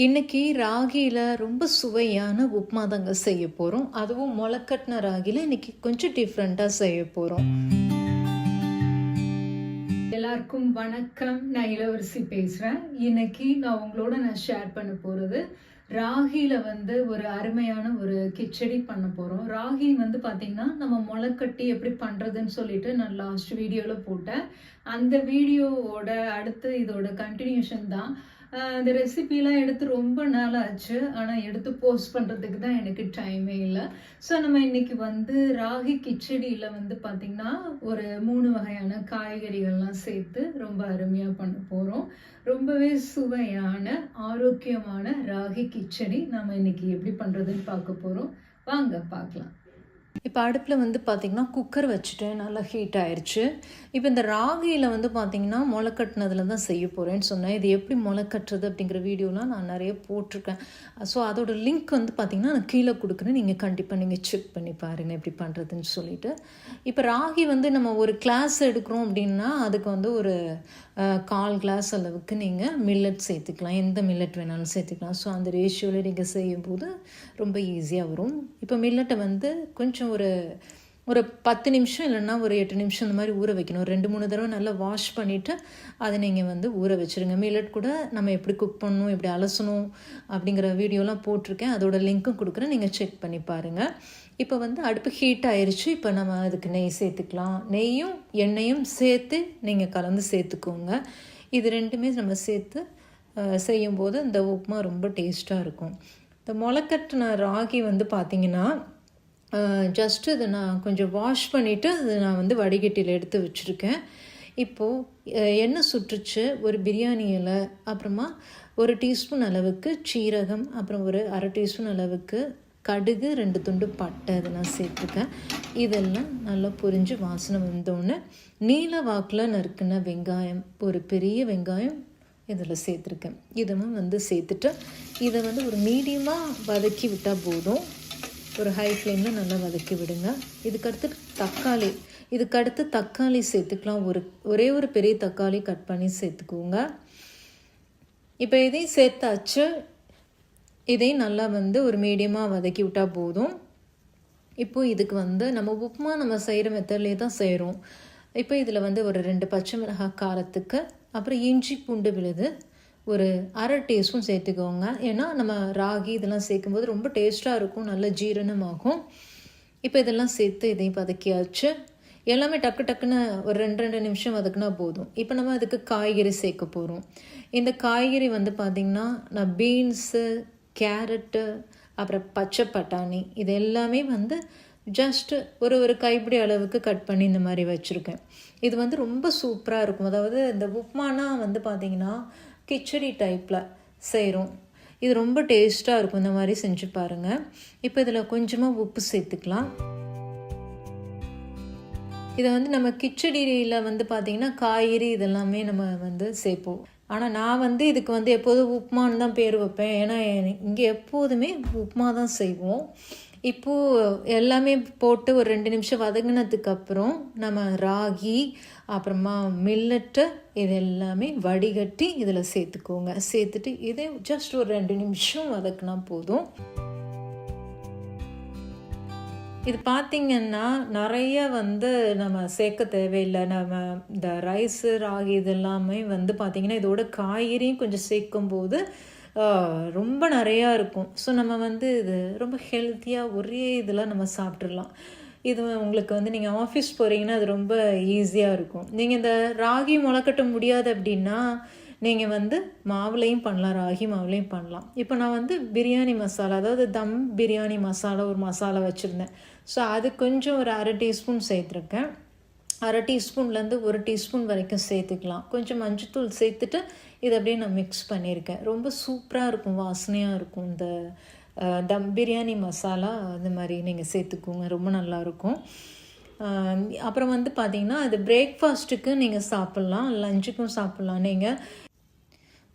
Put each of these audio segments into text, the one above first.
இன்னைக்கு ராகியில் ரொம்ப சுவையான உப்புமா தாங்க செய்ய போகிறோம். அதுவும் முளைக்கட்டின ராகியில் இன்னைக்கு கொஞ்சம் டிஃப்ரெண்ட்டாக செய்ய போகிறோம். எல்லாருக்கும் வணக்கம். நான் இளவரசி பேசுகிறேன். இன்னைக்கு நான் ஷேர் பண்ண போகிறது ராகியில் ஒரு அருமையான ஒரு கிச்சடி பண்ண போகிறோம். ராகி பார்த்திங்கன்னா நம்ம முளைக்கட்டி எப்படி பண்ணுறதுன்னு சொல்லிட்டு நான் லாஸ்ட் வீடியோவில் போட்டேன். அந்த வீடியோவோட அடுத்து இதோட கண்டினியூஷன் தான். இந்த ரெசிபிலாம் எடுத்து ரொம்ப நாள் ஆச்சு, ஆனால் எடுத்து போஸ்ட் பண்ணுறதுக்கு தான் எனக்கு டைமே இல்லை. ஸோ நம்ம இன்னைக்கு ராகி கிச்சடியில் பார்த்திங்கன்னா ஒரு 3 வகையான காய்கறிகள்லாம் சேர்த்து ரொம்ப அருமையாக பண்ண போகிறோம். ரொம்பவே சுவையான ஆரோக்கியமான ராகி கிச்சடி நம்ம இன்னைக்கு எப்படி பண்ணுறதுன்னு பார்க்க போகிறோம். வாங்க பார்க்கலாம். இப்போ அடுப்பில் பார்த்திங்கன்னா குக்கர் வச்சுட்டேன், நல்லா ஹீட் ஆயிடுச்சு. இப்போ இந்த ராகியில் பார்த்திங்கன்னா முளைக்கட்டினதில் தான் செய்ய போகிறேன்னு சொன்னேன். இது எப்படி முளைக்கட்டுறது அப்படிங்கிற வீடியோலாம் நான் நிறைய போட்டிருக்கேன். ஸோ அதோட லிங்க் பார்த்திங்கன்னா நான் கீழே கொடுக்குறேன். நீங்கள் கண்டிப்பாக நீங்கள் செக் பண்ணி பாருங்கள் எப்படி பண்ணுறதுன்னு சொல்லிட்டு. இப்போ ராகி நம்ம ஒரு கிளாஸ் எடுக்கிறோம் அப்படின்னா அதுக்கு ஒரு 1/4 கிளாஸ் அளவுக்கு நீங்கள் மில்லட் சேர்த்துக்கலாம். எந்த மில்லட் வேணாலும் சேர்த்துக்கலாம். ஸோ அந்த ரேஷியோவில் நீங்கள் செய்யும்போது ரொம்ப ஈஸியாக வரும். இப்போ மில்லட்டை கொஞ்சம் ஒரு 10 நிமிஷம் இல்லைன்னா ஒரு 8 நிமிஷம் இந்த மாதிரி ஊற வைக்கணும். 2-3 தடவை நல்லா வாஷ் பண்ணிவிட்டு அதை நீங்கள் ஊற வச்சுருங்க. மில்லட் கூட நம்ம எப்படி குக் பண்ணணும், எப்படி அலசணும் அப்படிங்கிற வீடியோலாம் போட்டிருக்கேன். அதோட லிங்க்கும் கொடுக்குறேன், நீங்கள் செக் பண்ணி பாருங்கள். இப்போ அடுப்பு ஹீட் ஆயிடுச்சு. இப்போ நம்ம அதுக்கு நெய் சேர்த்துக்கலாம். நெய்யும் எண்ணெயும் சேர்த்து நீங்கள் கலந்து சேர்த்துக்கோங்க. இது ரெண்டுமே நம்ம சேர்த்து செய்யும்போது இந்த உப்புமா ரொம்ப டேஸ்ட்டாக இருக்கும். இந்த முளைக்கட்டின ராகி பார்த்திங்கன்னா ஜஸ்ட்டு இதை நான் கொஞ்சம் வாஷ் பண்ணிவிட்டு அதை நான் வடிகட்டியில் எடுத்து வச்சுருக்கேன். இப்போது எண்ணெய் சுட்டுச்சு. ஒரு பிரியாணி இலை, அப்புறமா 1 டீஸ்பூன் அளவுக்கு சீரகம், அப்புறம் ஒரு 1/2 டீஸ்பூன் அளவுக்கு கடுகு, 2 துண்டு பட்டை இதெல்லாம் சேர்த்துருக்கேன். இதெல்லாம் நல்லா பொரிஞ்சு வாசனை வந்தோடனே நீல வாக்கில் நறுக்குன வெங்காயம், ஒரு பெரிய வெங்காயம் இதில் சேர்த்துருக்கேன். இதுவும் சேர்த்துட்டு இதை ஒரு மீடியமாக வதக்கி விட்டால் போதும். ஒரு ஹை ஃப்ளேமில் நல்லா வதக்கி விடுங்க. இதுக்கடுத்து தக்காளி சேர்த்துக்கலாம். ஒரே ஒரு பெரிய தக்காளி கட் பண்ணி சேர்த்துக்கோங்க. இப்போ இதையும் சேர்த்தாச்சு. இதையும் நல்லா ஒரு மீடியமாக வதக்கி விட்டால் போதும். இப்போது இதுக்கு நம்ம உப்புமா நம்ம செய்கிற மெத்தட்லேயே தான் செய்கிறோம். இப்போ இதில் ஒரு 2 பச்சை மிளகாய் காரத்துக்கு, அப்புறம் இஞ்சி பூண்டு விழுது ஒரு 1/2 டீஸ்பூன் சேர்த்துக்கோங்க. ஏன்னா நம்ம ராகி இதெல்லாம் சேர்க்கும்போது ரொம்ப டேஸ்ட்டாக இருக்கும், நல்ல ஜீரணமாகும். இப்போ இதெல்லாம் சேர்த்து இதையும் வதக்கியாச்சு. எல்லாமே டக்குன்னு ஒரு 2 நிமிஷம் வதக்குனா போதும். இப்போ நம்ம அதுக்கு காய்கறி சேர்க்க போகிறோம். இந்த காய்கறி பார்த்திங்கன்னா நான் பீன்ஸு, கேரட்டு, அப்புறம் பச்சை பட்டாணி இது எல்லாமே ஜஸ்ட்டு ஒரு கைப்பிடி அளவுக்கு கட் பண்ணி இந்த மாதிரி வச்சுருக்கேன். இது ரொம்ப சூப்பராக இருக்கும். அதாவது இந்த உப்புமானா பார்த்திங்கன்னா கிச்சடி டைப்பில் செய்கிறோம். இது ரொம்ப டேஸ்ட்டாக இருக்கும். இந்த மாதிரி செஞ்சு பாருங்கள். இப்போ இதில் கொஞ்சமாக உப்பு சேர்த்துக்கலாம். இதை நம்ம கிச்சடியில் பார்த்திங்கன்னா காய்கறி இதெல்லாமே நம்ம சேர்ப்போம். ஆனால் நான் இதுக்கு எப்போதும் உப்புமான்னு தான் பேர் வைப்பேன். ஏன்னா இங்கே எப்போதுமே உப்புமா தான் செய்வோம். இப்போது எல்லாமே போட்டு ஒரு 2 நிமிஷம் வதங்கினதுக்கப்புறம் நம்ம ராகி, அப்புறமா மில்லட்டு இது எல்லாமே வடிகட்டி இதில் சேர்த்துக்கோங்க. சேர்த்துட்டு இதே ஜஸ்ட் ஒரு 2 நிமிஷம் வதக்கினா போதும். இது பார்த்திங்கன்னா நிறைய நம்ம சேர்க்க தேவையில்லை. நம்ம இந்த ரைஸு, ராகி இதெல்லாமே பார்த்திங்கன்னா இதோட காய்கறியும் கொஞ்சம் சேர்க்கும்போது ரொம்ப நிறையா இருக்கும். ஸோ நம்ம இது ரொம்ப ஹெல்த்தியாக ஒரே இதில் நம்ம சாப்பிட்றலாம். இது உங்களுக்கு நீங்கள் ஆஃபீஸ் போகிறீங்கன்னா அது ரொம்ப ஈஸியாக இருக்கும். நீங்கள் இந்த ராகி முளைக்கட்ட முடியாது அப்படின்னா நீங்கள் மாவுலையும் பண்ணலாம், ராகி மாவுலையும் பண்ணலாம். இப்போ நான் பிரியாணி மசாலா, அதாவது தம் பிரியாணி மசாலா ஒரு மசாலா வச்சுருந்தேன். ஸோ அது கொஞ்சம் ஒரு 1/2 டீஸ்பூன் சேர்த்துருக்கேன். 1/2 டீஸ்பூன்லேருந்து 1 டீஸ்பூன் வரைக்கும் சேர்த்துக்கலாம். கொஞ்சம் மஞ்சத்தூள் சேர்த்துட்டு இதை அப்படியே நான் மிக்ஸ் பண்ணியிருக்கேன். ரொம்ப சூப்பராக இருக்கும், வாசனையாக இருக்கும். இந்த தம் பிரியாணி மசாலா அந்த மாதிரி நீங்கள் சேர்த்துக்கோங்க, ரொம்ப நல்லாயிருக்கும். அப்புறம் பார்த்திங்கன்னா அது பிரேக்ஃபாஸ்ட்டுக்கு நீங்கள் சாப்பிட்லாம், லஞ்சுக்கும் சாப்பிட்லாம். நீங்கள்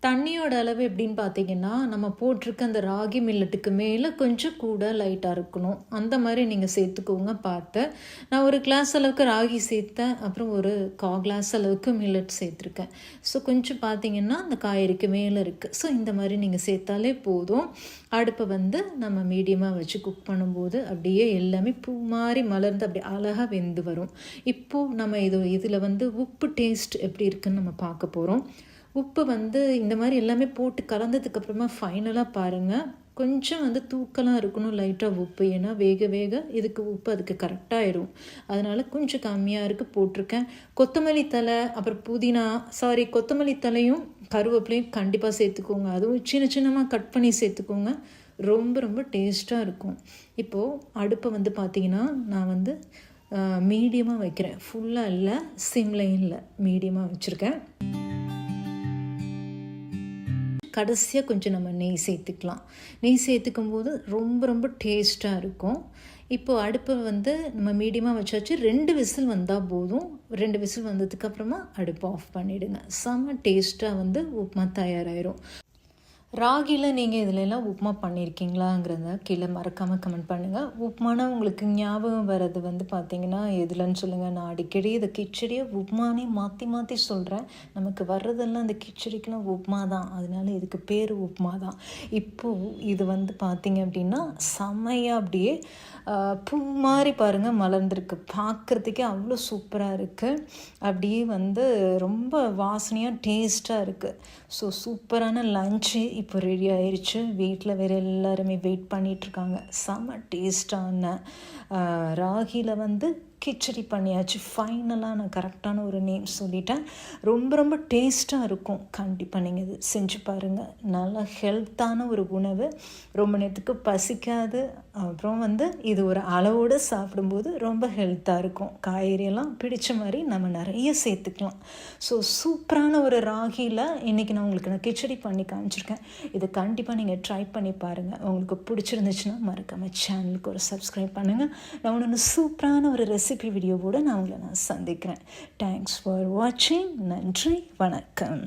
தண்ணியோட அளவு எப்படின்னு பார்த்தீங்கன்னா, நம்ம போட்டிருக்க அந்த ராகி மில்லட்டுக்கு மேலே கொஞ்சம் கூட லைட்டாக இருக்கணும். அந்த மாதிரி நீங்கள் சேர்த்துக்கோங்க பார்த்து. நான் ஒரு கிளாஸ் அளவுக்கு ராகி சேர்த்தேன். அப்புறம் ஒரு கிளாஸ் அளவுக்கு மில்லட் சேர்த்துருக்கேன். ஸோ கொஞ்சம் பார்த்தீங்கன்னா அந்த காய்கறிக்கு மேலே இருக்குது. ஸோ இந்த மாதிரி நீங்கள் சேர்த்தாலே போதும். அடுப்பை வந்து நம்ம மீடியமாக வச்சு குக் பண்ணும்போது அப்படியே எல்லாமே பூ மாதிரி மலர்ந்து அப்படி அழகாக வெந்து வரும். இப்போது நம்ம இதில் வந்து உப்பு டேஸ்ட் எப்படி இருக்குதுன்னு நம்ம பார்க்க போகிறோம். உப்பு வந்து இந்த மாதிரி எல்லாமே போட்டு கலந்ததுக்கப்புறமா ஃபைனலாக பாருங்கள், கொஞ்சம் வந்து தூக்கலாக இருக்கணும் லைட்டாக உப்பு. ஏன்னா வேக வேக இதுக்கு உப்பு அதுக்கு கரெக்டாகிடும். அதனால் கொஞ்சம் கம்மியாக இருக்குது போட்டிருக்கேன். கொத்தமல்லி தழை, அப்புறம் கொத்தமல்லி தலையும் கருவேப்பிலையும் கண்டிப்பாக சேர்த்துக்கோங்க. அதுவும் சின்ன சின்னமாக கட் பண்ணி சேர்த்துக்கோங்க. ரொம்ப ரொம்ப டேஸ்ட்டாக இருக்கும். இப்போது அடுப்பை வந்து பார்த்திங்கன்னா நான் வந்து மீடியமாக வைக்கிறேன். ஃபுல்லாக இல்லை, சிம்லையும் இல்லை, மீடியமாக வச்சுருக்கேன். கடைசியாக கொஞ்சம் நம்ம நெய் சேர்த்துக்கலாம். நெய் சேர்த்துக்கும் போது ரொம்ப ரொம்ப டேஸ்ட்டாக இருக்கும். இப்போது அடுப்பை வந்து நம்ம மீடியமாக வச்சாச்சு. 2 விசில் வந்தால் போதும். 2 விசில் வந்ததுக்கப்புறமா அடுப்பை ஆஃப் பண்ணிவிடுங்க. செம்ம டேஸ்ட்டாக வந்து உப்புமா தயாராகிடும். ராகியில் நீங்கள் இதிலெல்லாம் உப்புமா பண்ணியிருக்கீங்களாங்கிறத கீழே மறக்காமல் கமெண்ட் பண்ணுங்கள். உப்புமானா உங்களுக்கு ஞாபகம் வர்றது வந்து பார்த்திங்கன்னா எதுலன்னு சொல்லுங்கள். நான் அடிக்கடி இதை கிச்சடியை உப்புமானே மாற்றி மாற்றி சொல்கிறேன். நமக்கு வர்றதெல்லாம் அந்த கிச்சடிக்கெலாம் உப்புமா தான். அதனால இதுக்கு பேர் உப்புமா தான். இப்போது இது வந்து பார்த்திங்க அப்படின்னா செம்மையாக அப்படியே பூ மாதிரி பாருங்கள் மலர்ந்துருக்கு. பார்க்குறதுக்கே அவ்வளோ சூப்பராக இருக்குது. அப்படியே வந்து ரொம்ப வாசனையாக டேஸ்ட்டாக இருக்குது. ஸோ சூப்பரான லஞ்சு இப்போ ரெடி ஆயிடுச்சு. வீட்டில் வேறு எல்லாருமே வெயிட் பண்ணிகிட்ருக்காங்க. செம்ம டேஸ்டான ராகியில் வந்து கிச்சடி பண்ணியாச்சு. ஃபைனலாக நான் கரெக்டான ஒரு நேம் சொல்லிட்டேன். ரொம்ப ரொம்ப டேஸ்ட்டாக இருக்கும். கண்டிப்பாக நீங்கள் இது செஞ்சு பாருங்கள். நல்லா ஹெல்த்தான ஒரு உணவு, ரொம்ப நேரத்துக்கு பசிக்காது. அப்புறம் வந்து இது ஒரு அளவோடு சாப்பிடும்போது ரொம்ப ஹெல்த்தாக இருக்கும். காய்கறியெல்லாம் பிடிச்ச மாதிரி நம்ம நிறைய சேர்த்துக்கலாம். ஸோ சூப்பரான ஒரு ராகியில் இன்றைக்கி நான் உங்களுக்கு கிச்சடி பண்ணி காமிச்சிருக்கேன். இதை கண்டிப்பாக நீங்கள் ட்ரை பண்ணி பாருங்கள். உங்களுக்கு பிடிச்சிருந்துச்சுன்னா மறக்காமல் சேனலுக்கு ஒரு சப்ஸ்கிரைப் பண்ணுங்கள். நான் ஒன்று சூப்பரான ஒரு ரெசிபி வீடியோவோடு நான் உங்களை சந்திக்கிறேன். தேங்க்ஸ் ஃபார் வாட்சிங். நன்றி, வணக்கம்.